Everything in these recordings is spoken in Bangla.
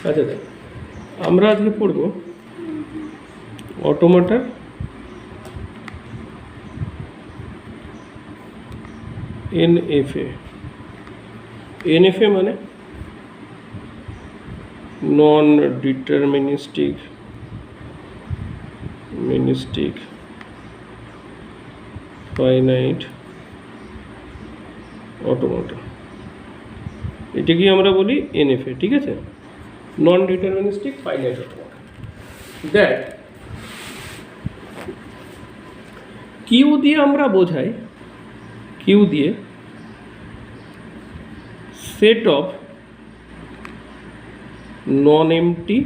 আচ্ছা দেখ, আমরা আজকে পড়ব অটোমাটার এনএফএ। এনএফএ মানে নন ডিটারমিনিস্টিক ফাইনাইট অটোমাটা, এটাকে আমরা বলি এনএফএ। ঠিক আছে, নন ডিটারমিনিস্টিক ফাইনাইট অটোমাটা। দ্যাট কিউ দিয়ে আমরা বোঝাই, কিউ দিয়ে set of non MT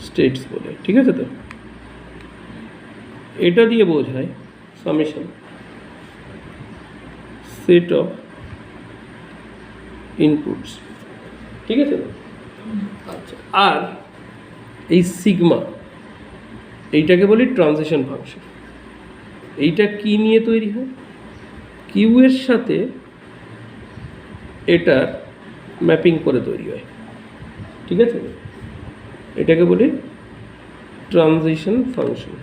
states বলে। ঠিক আছে, তো এটা দিয়ে বোঝায় সামেশন সেট অফ ইনপুটস। ঠিক আছে, আচ্ছা, আর এই সিগমা এইটাকে বলি ট্রানজিশন ফাংশন। এইটা কি নিয়ে তৈরি হয়? কিউ এর সাথে এটার ম্যাপিং করে তৈরি হয়। ঠিক আছে, এটাকে বলি ট্রানজিশন ফাংশন।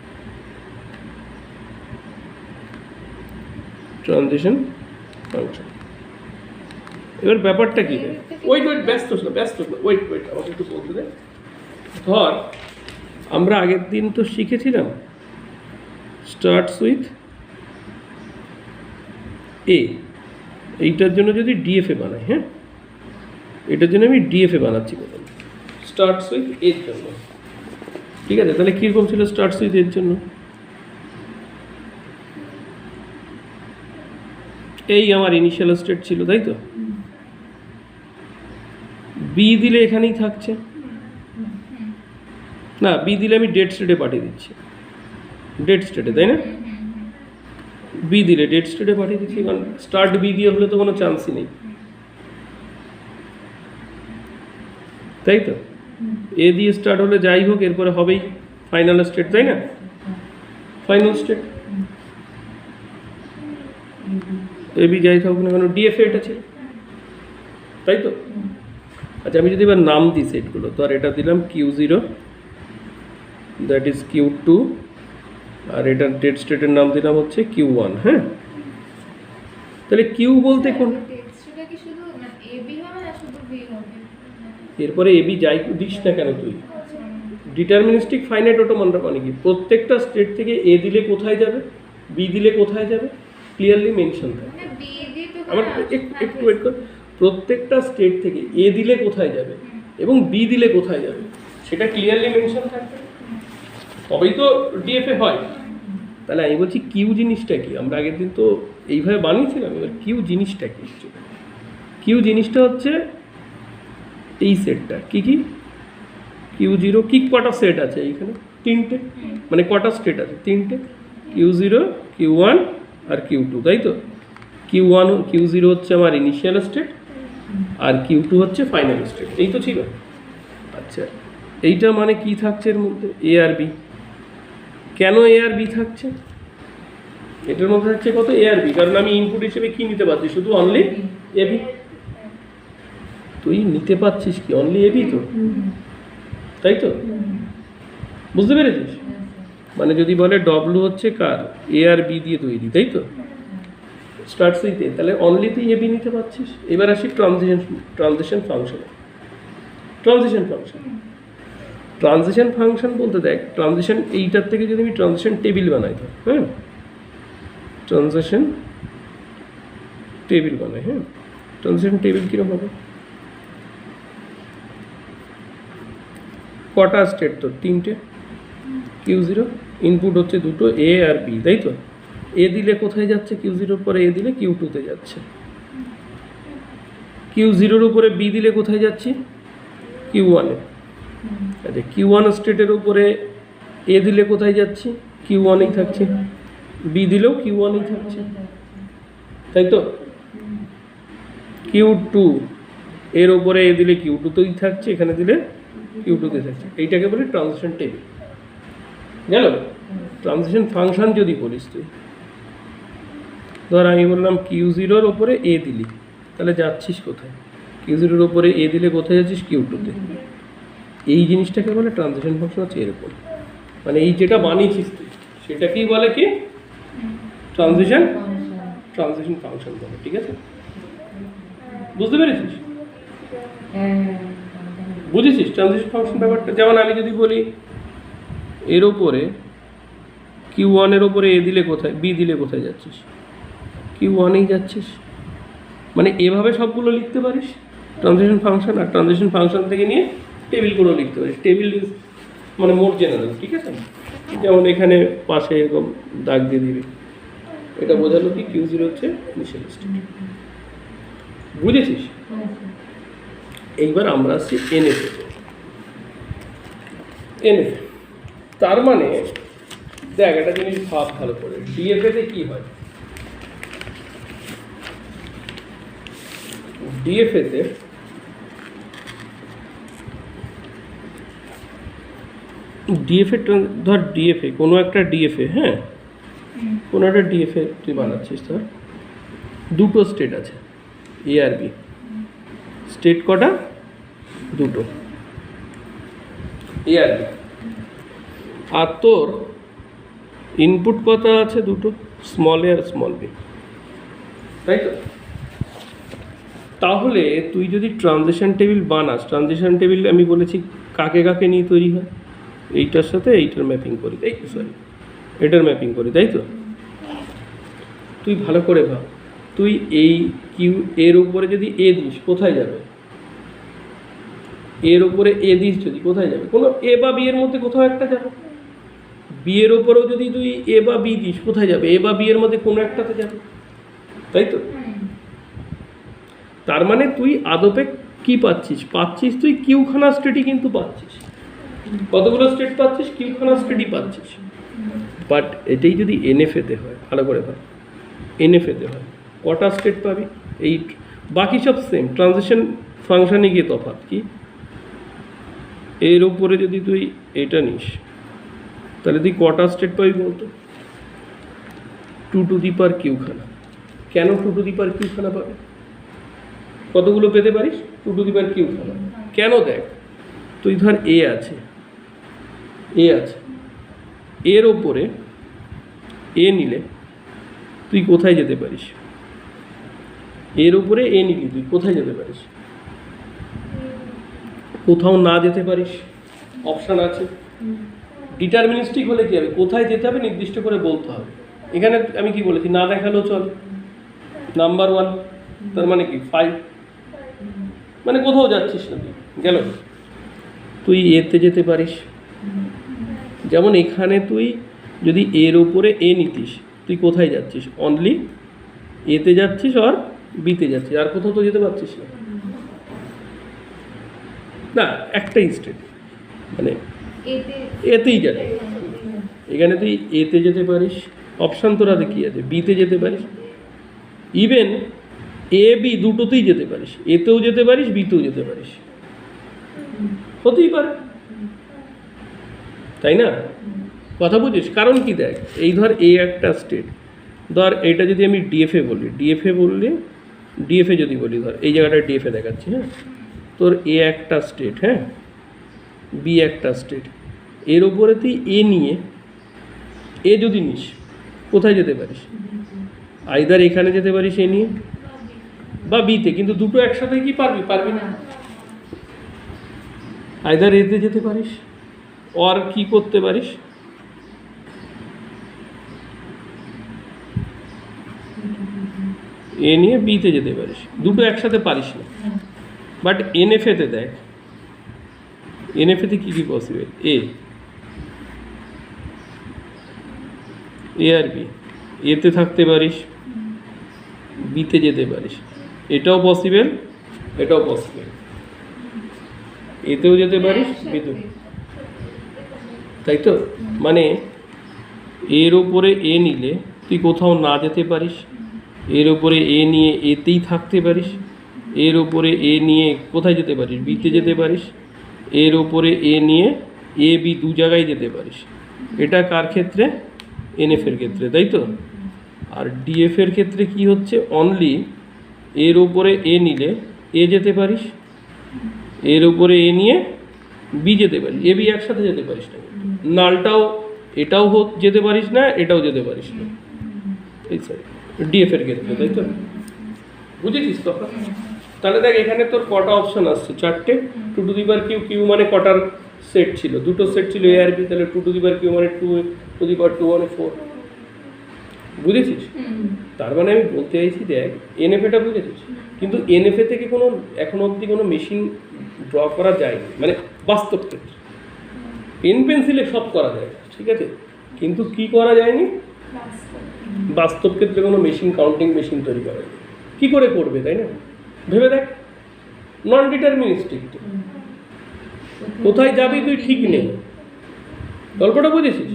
Transition function. এবার ব্যাপারটা কি? ওয়েট ব্যস্ত ওয়েট আমাকে একটু বলতে দে। ধর আমরা আগের দিন তো শিখেছিলাম স্টার্টস উইথ এ, এইটার জন্য যদি ডিএফএ বানাই, হ্যাঁ এটার জন্য আমি ডিএফএ বানাচ্ছি প্রথম, স্টার্টস উইথ এর জন্য। ঠিক আছে, তাহলে কীরকম ছিল স্টার্টস উইথ এর জন্য? এই আমার ইনিশিয়াল স্টেট ছিল, তাই তো? বি দিলে এখানেই থাকছে না, বি দিলে আমি ডেড স্টেটে পাঠিয়ে দিচ্ছি, ডেড স্টেটে, তাই না? বি দিলে ডেড স্টেটে পাঠিয়ে দিচ্ছি, কারণ স্টার্ট বি দিয়ে হলে তো কোনো চান্সই নেই, তাই তো? এ দিয়ে স্টার্ট হলে যাই হোক এরপরে হবেই ফাইনাল স্টেট, তাই না? ফাইনাল স্টেট এ বি যাই থাকুক না কেন, ডিএফএ এটা ছিল, তাই তো? আচ্ছা, আমি যদি এবার নাম দিই সেটগুলো, তো আর এটা দিলাম Q0, দ্যাট ইজ Q2, আর এটার ডেড স্টেটের নাম দিলাম হচ্ছে Q1। হ্যাঁ, তাহলে কিউ বলতে কোন, এরপরে এবি যাই দিস না কেন তুই, ডিটারমিনিস্টিক ফাইনাইট অটোমাটা মানে কি? প্রত্যেকটা স্টেট থেকে এ দিলে কোথায় যাবে, বি দিলে কোথায় যাবে, ক্লিয়ারলি মেনশন থাকে। আমার একটু ওয়েট কর, প্রত্যেকটা স্টেট থেকে এ দিলে কোথায় যাবে এবং বি দিলে কোথায় যাবে সেটা ক্লিয়ারলি মেনশন থাকবে, তবেই তো ডিএফএ হয়। তাহলে আমি বলছি কিউ জিনিসটা কি? আমরা আগের দিন তো এইভাবে বানিয়েছিলাম, এবার কিউ জিনিসটা কি? কিউ জিনিসটা হচ্ছে এই সেটটা। কি কি? Q0 কি কটা সেট আছে এইখানে? তিনটে, মানে কটা স্টেট আছে? তিনটে, Q0, Q1 আর Q2, তাই তো? Q0 হচ্ছে আমার ইনিশিয়াল স্টেট আর Q2 হচ্ছে ফাইনাল স্টেট, এই তো ছিল। আচ্ছা, এইটা মানে কি থাকছে এর মধ্যে? এ আর বি। কেন এ আর বি থাকছে? এটার মধ্যে থাকছে কত? এ আর বি, কারণ আমি ইনপুট হিসেবে কি নিতে পারছি? শুধু অনলি এ বি। তুই নিতে পারছিস কি? অনলি এ বি তো, তাই তো? বুঝতে পেরেছিস? মানে যদি বলে ডব্লু হচ্ছে কার, এ আর বি দিয়ে তৈরি, তাই তো? স্টার্টস উইথ এ, তাহলে অনলি তুই এ বি নিতে পারছিস। এবার আসি ট্রানজিশন ফাংশনে। ট্রানজিশন ফাংশন বলতে দেখ, ট্রানজিশন এইটার থেকে যদি আমি ট্রানজিশন টেবিল বানাই, তো হ্যাঁ ট্রানজিশন টেবিল বানাই, হ্যাঁ ট্রানজিশন টেবিল কীরকম হবে? কটা স্টেট? তো তিনটে, Q0, ইনপুট হচ্ছে দুটো এ আর বি, তাই তো? এ দিলে কোথায় যাচ্ছে? Q0 পরে এ দিলে Q2-তে যাচ্ছে। Q0-র উপরে বি দিলে কোথায় যাচ্ছে? Q1-এ। আচ্ছা, Q1 স্টেটের উপরে এ দিলে কোথায় যাচ্ছে? Q1-এই থাকছে। বি দিলেও Q1-এই থাকছে, তাই তো? Q2 এর উপরে এ দিলে Q2-তেই থাকছে, এখানে দিলে Q2-তে থাকছে। এইটাকে বলি ট্রানজিশন টেবিল। গেল? ট্রানজিশন ফাংশন যদি বলিস তুই, ধর আমি বললাম Q0-র ওপরে এ দিলি, তাহলে যাচ্ছিস কোথায়? কিউ0 এর ওপরে এ দিলে কোথায় যাচ্ছিস? কিউ2-তে। এই জিনিসটাকে বলে ট্রানজিশন ফাংশন হচ্ছে এরকম, মানে এই যেটা বানিয়েছিস তুই সেটাকেই বলে কি ট্রানজিশন ফাংশন বলে। ঠিক আছে, বুঝতে পেরেছিস? বুঝেছিস ট্রানজিশন ফাংশন ব্যাপারটা? যেমন আমি যদি বলি এর ওপরে কিউ1 এর ওপরে এ দিলে কোথায়, বি দিলে কোথায় যাচ্ছিস? কিউ1-এই যাচ্ছিস। মানে এভাবে সবগুলো লিখতে পারিস ট্রানজিশন ফাংশন, আর ট্রানজিশন ফাংশন থেকে নিয়ে টেবিল করে লিখতে পারিস। টেবিল ইজ মানে মোর জেনারেল। ঠিক আছে, যেমন এখানে পাশে এরকম দাগ দিয়ে দিবি, এটা বোঝালো কি কিউ0 হচ্ছে ইনিশিয়াল স্টেট। বুঝেছিস? এইবার আমরা আসছি এনএফএ। এনএফএ তার মানে দেখ একটা জিনিস ভাব ভালো করে, ডিএফএতে কি হয়? ডিএফএতে ধর ডিএফএ কোনো একটা ডিএফএ, হ্যাঁ কোনো একটা ডিএফএ তুই বানাচ্ছিস, ধর দুটো স্টেট আছে এ আর বি। স্টেট কটা? দুটো, এ আর বি। আর তোর ইনপুট কত আছে? দুটো, স্মল এ আর স্মল বি, তাই তো? তাহলে তুই যদি ট্রানজিশন টেবিল বানাস, ট্রানজিশন টেবিল আমি বলেছি কাকে কাকে নিয়ে তৈরি হয়? এইটার সাথে এইটার ম্যাপিং করি, তাই তো? সরি, এটার ম্যাপিং করি, তাই তো? তুই ভালো করে ভাব, তুই এই কিউ এর উপরে যদি এ দিস কোথায় যাবে? এর উপরে এ দিস যদি কোথায় যাবে? কোনো এ বা বি এর মধ্যে কোথাও একটা যাবে। বি এর ওপরেও যদি তুই এ বা বি দিস কোথায় যাবে? এ বা বি এর মধ্যে কোনো একটাতে যাবে, তাই তো? তার মানে তুই আদপে কি পাচ্ছিস? তুই কিউখানা স্টেটই কিন্তু পাচ্ছিস। কতগুলো স্টেট পাচ্ছিস? কিউখানা স্টেটই পাচ্ছিস। বাট এটাই যদি এনএফএতে হয়, ভালো করে ভাব, এনএফএতে হয় কটা স্টেট পাবি? 8। বাকি সব সেম, ট্রানজিশন ফাংশনে গিয়ে তফাৎ কি? এর উপরে যদি তুই এটা নিস তাহলে তুই কটা স্টেট পাবি বলতো? 2 কিউখানা। কেন 2 কিউখানা পাবি? কতগুলো পেতে পারিস? 2 কিউখানা। কেন? দেখ, তুই ধর এ আছে, এর ওপরে এ নিলে তুই কোথায় যেতে পারিস? এর উপরে এ নিলি তুই কোথায় যেতে পারিস? কোথাও না যেতে পারিস, অপশান আছে। ডিটারমিনিস্টিক হলে কি হবে? কোথায় যেতে হবে নির্দিষ্ট করে বলতে হবে। এখানে আমি কি বলেছি? না দেখালেও চল। নাম্বার 1 তার মানে কি 5, মানে কোথাও যাচ্ছিস না, তুই গেল। তুই এতে যেতে পারিস, যেমন এখানে তুই যদি এর উপরে এ নিতিস তুই কোথায় যাচ্ছিস? অনলি এতে যাচ্ছিস আর বিতে যাচ্ছিস, আর কোথাও তো যেতে পারছিস না। না, একটাই স্টেট, মানে এতেই যাবে। এখানে তুই এতে যেতে পারিস, অপশান তোর হাতে কী আছে? বিতে যেতে পারিস, ইভেন এ বি দুটোতেই যেতে পারিস, এতেও যেতে পারিস, বিতেও যেতে পারিস, হতেই পারে, তাই না? কথা বুঝিস? কারণ কি দেখ, এই ধর এ একটা স্টেট, ধর এইটা যদি আমি ডিএফএ বলি, ডিএফএ যদি বলি, ধর এই জায়গাটা ডিএফএ দেখাচ্ছি, হ্যাঁ, তোর এ একটা স্টেট, হ্যাঁ, বি একটা স্টেট, এর ওপরে তুই এ নিয়ে এ যদি নিস কোথায় যেতে পারিস? আইদার এখানে যেতে পারিস এ নিয়ে, বা বিতে, কিন্তু দুটো একসাথে কি পারবি না। আইদার এতে যেতে পারিস, আর কি করতে পারিস? এ নিয়ে বিতে যেতে পারিস, দুটো একসাথে পারিস না। বাট এনএফএতে দেখ, এনএফএতে কী কী পসিবল? এ আর বি, এতে থাকতে পারিস, বিতে যেতে পারিস, এটাও পসিবল, এটাও পসিবল, এতেও যেতে পারিস, বিতেও, তাই তো? মানে এর ওপরে এ নিলে তুই কোথাও না যেতে পারিস, এর ওপরে এ নিয়ে এতেই থাকতে পারিস, এর ওপরে এ নিয়ে কোথায় যেতে পারিস? বিতে যেতে পারিস, এর ওপরে এ নিয়ে এ বি দু জায়গায় যেতে পারিস। এটা কার ক্ষেত্রে? এনএফের ক্ষেত্রে, তাই তো? আর ডিএফের ক্ষেত্রে কি হচ্ছে? অনলি এর ওপরে এ নিলে এ যেতে পারিস, এর উপরে এ নিয়ে বি যেতে পারিস, এ বি একসাথে যেতে পারিস না, নালটাও এটাও যেতে পারিস না, এটাও যেতে পারিস না, এই স্যার ডিএফ এর ক্ষেত্রে, তাই তো? বুঝেছিস তো? তাহলে দেখ এখানে তোর কটা অপশন আসছে, 4টে। 2 to the power q, q মানে কটার সেট ছিল, দুটো সেট ছিল এ আর বি, তাহলে 2 টু দি পাওয়ার কিউ মানে 2 টু দি পাওয়ার 2 মানে 4। বুঝেছিস? তার মানে আমি বলতে চাইছি দেখ এনএফএটা বুঝেছিস, কিন্তু এনএফএ থেকে কোনো এখনো অবধি কোনো মেশিন ড্র করা যায়নি, মানে বাস্তব ক্ষেত্রে। পেন পেন্সিলে সব করা যায়, ঠিক আছে, কিন্তু কি করা যায়নি, বাস্তব ক্ষেত্রে কোনো মেশিন, কাউন্টিং মেশিন তৈরি করা যায়। কী করে করবে, তাই না? ভেবে দেখ, নন ডিটারমিনিস্টিক, কোথায় যাবি তুই ঠিক নেই, গল্পটা বুঝেছিস?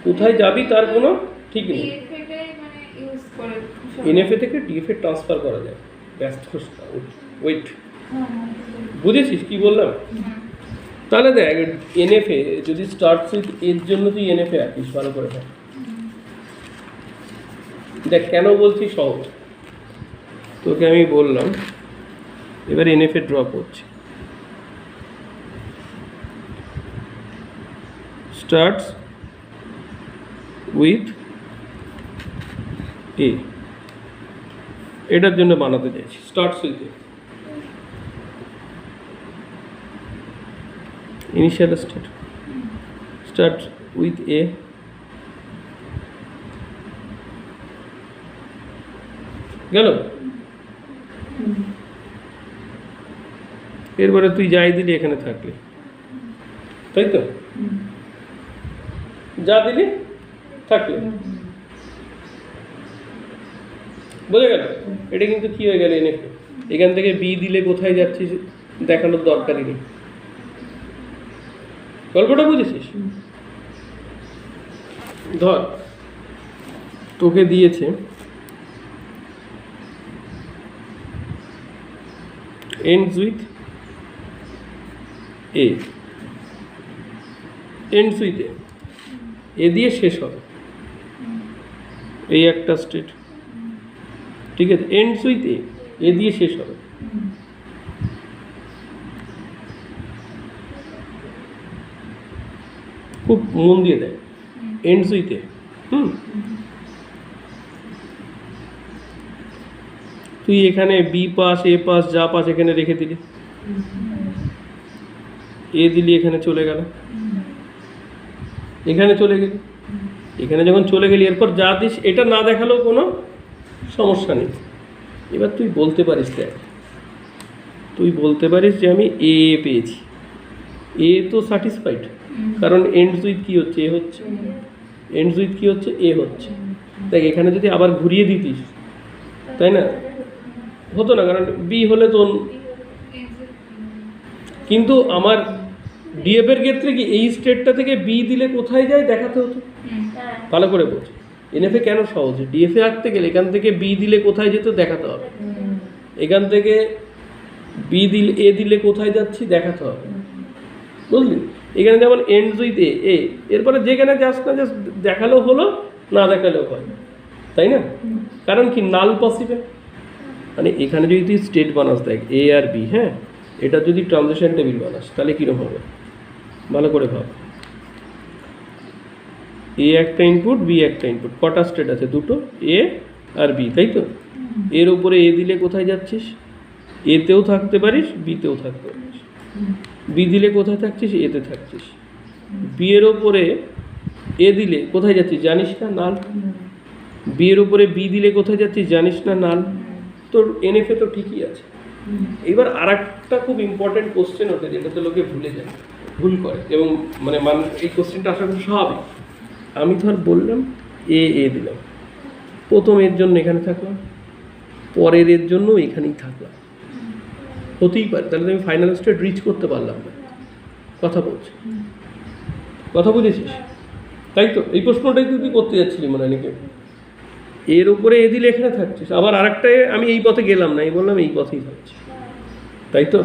কোথায় যাবি তার কোনো ঠিক নেই। এনএফএ থেকে ডিএফএ ট্রান্সফার করা যায়, ব্যস্ত ওয়েট, বুঝেছিস কি বললাম? তাহলে দেখ এনএফএ যদি স্টার্টস উইথ এর জন্য তুই এনএফএ আঁকিস, ভালো করে দেখ, দেখ কেন বলছি সহজ, তোকে আমি বললাম। এবার এনএফএ ড্র করছি, স্টার্টস উইথ এ, এটার জন্য বানাতে চাইছি starts with a, initial state start with a, গেল। এরপরে তুই যাই দিলি এখানে থাকলি, তাই তো? যা দিলি থাকলে, বোঝা গেল? এটা কিন্তু কি হয়ে গেল এনএফএ। এখান থেকে বি দিলে কোথায় যাচ্ছিস দেখানোর দরকারই নেই, গল্পটা বুঝেছিস? ধর তোকে দিয়েছে ends with a, ends with a, এ দিয়ে শেষ হবে, এই একটা স্টেট, ঠিক আছে? ends with a, এ দিয়ে শেষ হবে। খুব মন দিয়ে দেয়, ends with a, তুই এখানে বি পাস, এ পাস, যা পাস এখানে রেখে দিলি, এ দিলি এখানে চলে গেল, এখানে চলে গেলি, এখানে যখন চলে গেলি এরপর যা দিস এটা না দেখালেও কোনো সমস্যা নেই। এবার তুই বলতে পারিস, দেখ তুই বলতে পারিস যে আমি এ পেয়েছি, এ তো স্যাটিসফাইড, কারণ এন্ডস উইথ কী হচ্ছে, এ হচ্ছে, এন্ডস উইথ কী হচ্ছে, এ হচ্ছে। দেখ এখানে যদি আবার ঘুরিয়ে দিতিস, তাই না, হতো না, কারণ বি হলে তো, কিন্তু আমার ডিএফ এর ক্ষেত্রে কি এই স্টেটটা থেকে বি দিলে কোথায় যায় দেখাতে হতো। ভালো করে বলছি, এনএফএ কেন সহজ, ডিএফএ আঁকতে গেলে এখান থেকে বি দিলে কোথায় যেত দেখাতে হবে, এখান থেকে বি দিলে এ দিলে কোথায় যাচ্ছি দেখাতে হবে, বুঝলি? এখানে যেমন এন্ডস উইথ এ, এরপরে যেখানে যাস না জাস্ট দেখালেও হলো, না দেখালেও হয়, তাই না? কারণ কি নাল পসিবল, মানে এখানে যদি তুই স্টেট বানাস, দেখ এ আর বি, হ্যাঁ, এটা যদি ট্রানজিশন টেবিল বানাস তাহলে কীরকম হবে, ভালো করে ভাব। এ একটা ইনপুট, বি একটা ইনপুট, কটা স্টেট আছে, দুটো, এ আর বি, তাই তো? এর উপরে এ দিলে কোথায় যাচ্ছিস, এতেও থাকতে পারিস, বিতেও থাকতে পারিস, বি দিলে কোথায় থাকছিস, এতে থাকছিস, বি এর ওপরে এ দিলে কোথায় যাচ্ছিস জানিস না, নাল। বি এর উপরে বি দিলে কোথায় যাচ্ছিস জানিস না, নাল। তোর এনএফএ তো ঠিকই আছে। এবার আর একটা খুব ইম্পর্টেন্ট কোশ্চেন ওঠে, যেটা তো লোকে ভুলে যায়, ভুল করে, এবং মানে এই কোশ্চেনটা আসা খুব স্বাভাবিক। আমি ধর বললাম এ দিলাম, প্রথম এর জন্য এখানে থাকলাম, পরের এর জন্য এখানেই থাকলাম, হতেই পারে, তাহলে আমি ফাইনাল স্টেট রিচ করতে পারলাম না। কথা বলছি, কথা বুঝেছিস? তাই তো, এই প্রশ্নটাই তুই করতে যাচ্ছিলি মনে হয় নাকি? এর উপরে এ দিলে এখানে থাকছিস, আবার আরেকটা আমি এই পথে গেলাম না, এই বললাম এই পথেই থাকছি, তাই তো?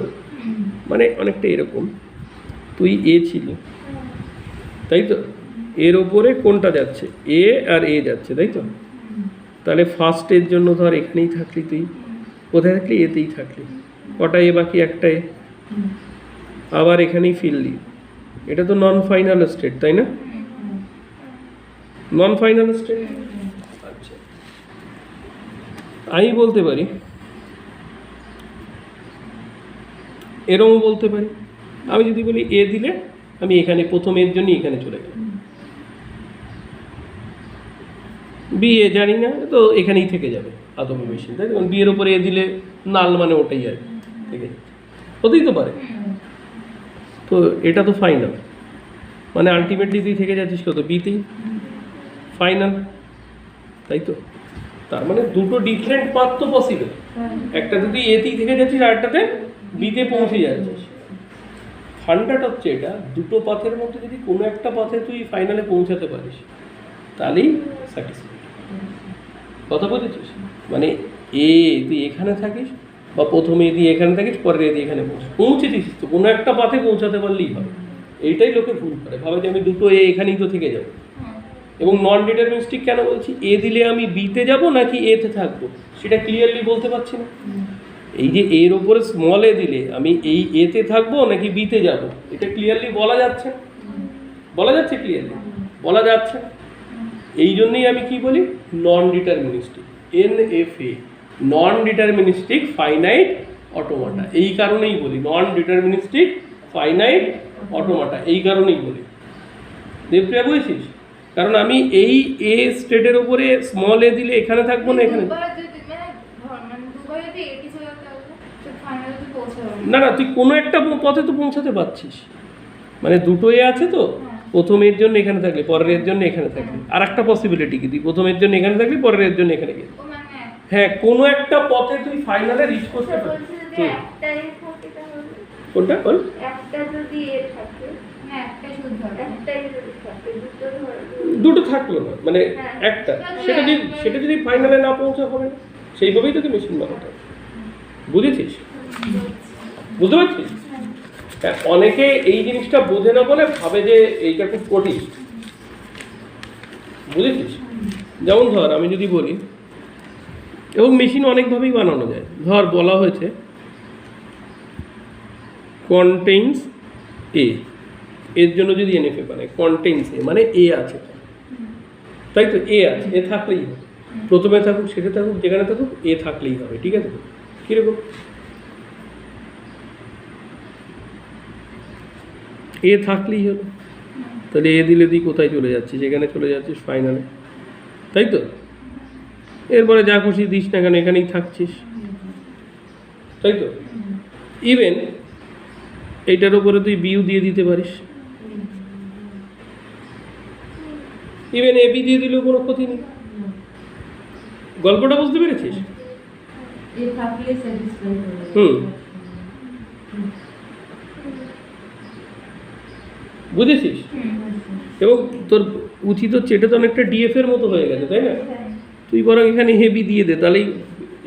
মানে অনেকটা এরকম, তুই এ ছিলি, তাই তো? এর ওপরে কোনটা যাচ্ছে, এ আর এ যাচ্ছে, তাই তো? তাহলে ফার্স্ট এর জন্য ধর এখানেই থাকলি তুই, কোথায় থাকলি? এতেই থাকলি। কটা এ বাকি? একটা এ। আবার এখানেই ফিরলি। এটা তো নন ফাইনাল স্টেট, তাই না? নন ফাইনাল স্টেট। আচ্ছা, আমি বলতে পারি, এরকম বলতে পারি, আমি যদি বলি এ দিলে আমি এখানে প্রথম এর জন্য এখানে চলে গেলাম, বি এ জানি না তো এখানেই থেকে যাবে আদম মেশিন, তাই বি এর উপরে এ দিলে নাল মানে ওটাই আর থেকে যাচ্ছে, হতেই তো পারে। তো এটা তো ফাইনাল, মানে আলটিমেটলি তুই থেকে যাচ্ছিস কত? বিতেই ফাইনাল, তাই তো? তার মানে দুটো ডিফারেন্ট পাথ তো পসিবল, একটা যদি এতেই থেকে যাচ্ছিস আর একটাতে বিতে পৌঁছে যাচ্ছিস। ফান্ডাটা হচ্ছে এটা, দুটো পাথের মধ্যে যদি কোনো একটা পাথে তুই ফাইনালে পৌঁছাতে পারিস তাহলেই স্যাটিসফাই। কথা বুঝেছিস? মানে এ তুই এখানে থাকিস বা প্রথমে এ দিয়ে এখানে থাকিস, পরে এ দিয়ে এখানে পৌঁছেছিস, তো কোনো একটা পাথে পৌঁছাতে পারলেই হবে। এইটাই লোকে ভুল করে, ভাবে যে আমি দুটো এ এখানেই তো থেকে যাবো। এবং নন ডিটারমিনিস্টিক কেন বলছি? এ দিলে আমি বিতে যাব নাকি এতে থাকবো সেটা ক্লিয়ারলি বলতে পারছি না। এই যে এর ওপরে স্মল এ দিলে আমি এই এতে থাকবো নাকি বিতে যাব, এটা ক্লিয়ারলি বলা যাচ্ছে, বলা যাচ্ছে ক্লিয়ারলি বলা যাচ্ছে। এই জন্যই আমি কি বলি নন ডিটারমিনিস্টিক, NFA, নন ডিটারমিনিস্টিক ফাইনাইট অটোমাটা। এই কারণেই বলি নন ডিটারমিনিস্টিক ফাইনাইট অটোমাটা, এই কারণেই বলি। দেবপ্রিয়া বুঝেছিস? কারণ আমি এই এ স্টেটের ওপরে স্মল এ দিলে এখানে থাকবো না এখানে, না না তুই কোনো একটা পথে তো পৌঁছাতে পারছিস, মানে দুটো এ আছে তো, প্রথমের জন্য এখানে থাকলে পরের জন্য এখানে থাকলে, আর একটা পসিবিলিটি কি, তুই প্রথমের জন্য এখানে থাকলি পরের জন্য এখানে গেলি, হ্যাঁ কোনো একটা পথে তুই ফাইনালে রিচ করতে পারবি। কোনটা বল? দুটো থাকলো না মানে একটা, সেটা যদি ফাইনালে না পৌঁছা হবে না, সেইভাবেই তোকে মেশিন বানাতে হবে। বুঝেছিস? বুঝতে পারছিস? অনেকে এই জিনিসটা বোঝে না বলে ভাবে যে এইটা খুব কঠিন। বুঝেছিস? যেমন ধর আমি যদি বলি, এবং মেশিন অনেকভাবেই বানানো যায়, ধর বলা হয়েছে কন্টেইনস এ, এর জন্য যদি NFA বানায় কন্টেইনস এ মানে এ আছে, তাই তো? এ আছে, এ থাকলেই হবে, প্রথমে থাকুক সেটা থাকুক যেখানে থাকুক এ থাকলেই হবে, ঠিক আছে? কীরকম? এ থাকলেই হলো, তাহলে এ দিলে তুই কোথায় চলে যাচ্ছিস? এখানে চলে যাচ্ছিস ফাইনালে, তাই তো? এরপরে যা খুশি দিস না কেন এখানেই থাকছিস, তাই তো? ইভেন এইটার উপরে তুই বিউ দিয়ে দিতে পারিস, ইভেন এবি দিয়ে দিলেও কোনো ক্ষতি নেই। গল্পটা বুঝতে পেরেছিস? বুঝেছিস? এবং তোর উচিত হচ্ছে, এটা তো অনেকটা DF এর মতো হয়ে গেছে, তাই না? তুই বরং এখানে হেভি দিয়ে দে, তাহলেই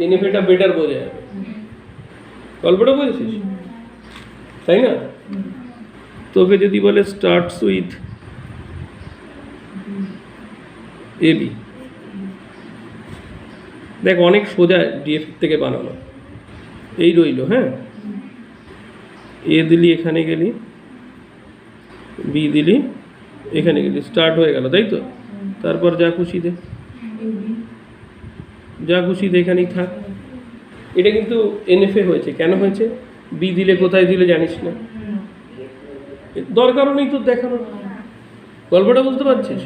NFAটা বেটার বোঝা যাবে। গল্পটা বুঝেছিস, তাই না? তোকে যদি বলে স্টার্টস উইথ AB, দেখ অনেক সোজা DF থেকে বানানো, এই রইল, হ্যাঁ এ দিলি এখানে গেলি, বি দিলি এখানে গেলি, স্টার্ট হয়ে গেল, তাই তো? তারপর যা খুশি দে, যা খুশি দে এখানেই থাক। এটা কিন্তু NFA হয়েছে, কেন হয়েছে? বি দিলে কোথায় দিলে জানিস না, দরকারও নেই তোর দেখানোর। গল্পটা বুঝতে পারছিস?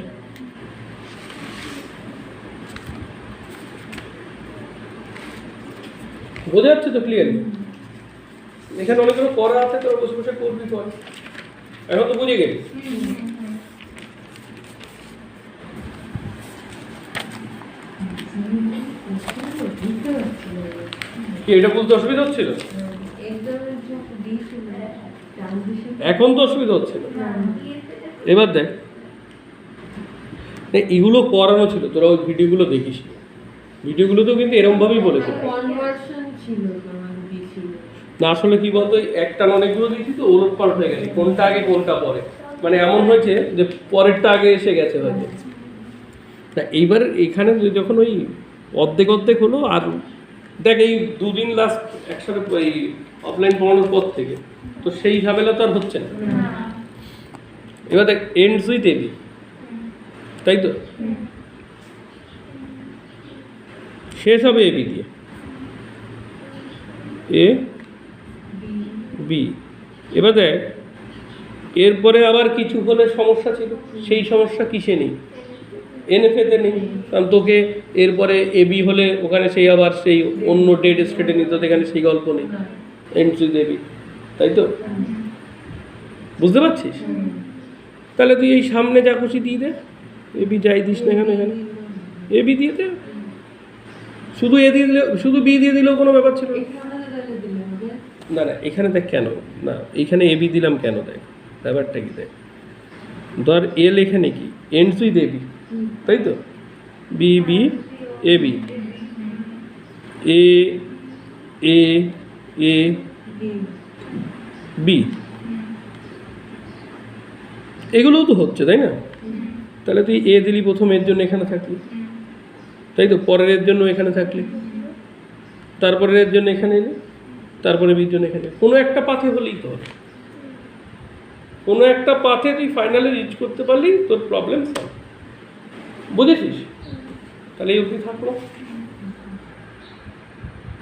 বোঝা যাচ্ছে তো ক্লিয়ারলি? এখানে অনেকগুলো করা আছে, তোর বসে বসে করবি তো, এখন তো বুঝে গেলি। কি এটা বুঝতে অসুবিধা হচ্ছিল? এখন তো অসুবিধা হচ্ছে না। এবার দেখ, এগুলো করানো ছিল, তোরা ওই ভিডিওগুলো দেখিস, ভিডিওগুলোতেও কিন্তু এরকমভাবেই বলেছিল না। আসলে কি বলতো, একটা অনেকগুলো দিয়েছি তো ওলট পাল্ট হয়ে গেছে, কোনটা আগে কোনটা পরে, মানে এমন হয়েছে যে পরেরটা আগে এসে গেছে হয়তো। তা এইবার এখানে যখন ওই অর্ধেক অর্ধেক হলো, আর দেখ এই দুদিন লাস্ট একসাথে এই অফলাইন পড়ানোর পর থেকে তো সেই ঝামেলা তো আর হচ্ছে না। এবার দেখ এন্ডস উইথ এবি, তাই তো, শেষ হবে এবি দিয়ে, এ বি। এবার দেখ এরপরে আবার কিছু হলে সমস্যা ছিল, সেই সমস্যা কিসে নেই, এনএফএতে নেই, কারণ তোকে এরপরে এবি হলে ওখানে সেই আবার সেই অন্য ডেড স্টেটে নিত, এখানে সেই গল্প নেই, এন্ডস উইথ এবি, তাই তো, বুঝতে পারছিস? তাহলে তুই এই সামনে যা খুশি দিয়ে দে, এবি যাই দিস না এখানে, এখানে এবি দিয়ে দে, শুধু এ দিয়ে দিলে, শুধু বি দিয়ে দিলেও কোনো ব্যাপার ছিল না। না এখানে দেখ কেন না, এইখানে এবি দিলাম কেন, দেখ ব্যাপারটা কি, দেখ ধর এল এখানে কি এন্ডস উইথ এবি, তাই তো, B B A B, A A A B, এগুলোও তো হচ্ছে, তাই না? তাহলে তুই এ দিলি প্রথম, এর জন্য এখানে থাকলি, তাই তো, পরের এর জন্য এখানে থাকলি, তারপরের এর জন্য এখানে এলি, তারপরে বির জন্য এখানে, কোনো একটা পাথে হলেই তো হবে, কোনো একটা পাথে তুই ফাইনালি রিচ করতে পারলি, তোর প্রবলেম সলভ। বুঝেছিস? তাহলে এই অবধি থাকলো।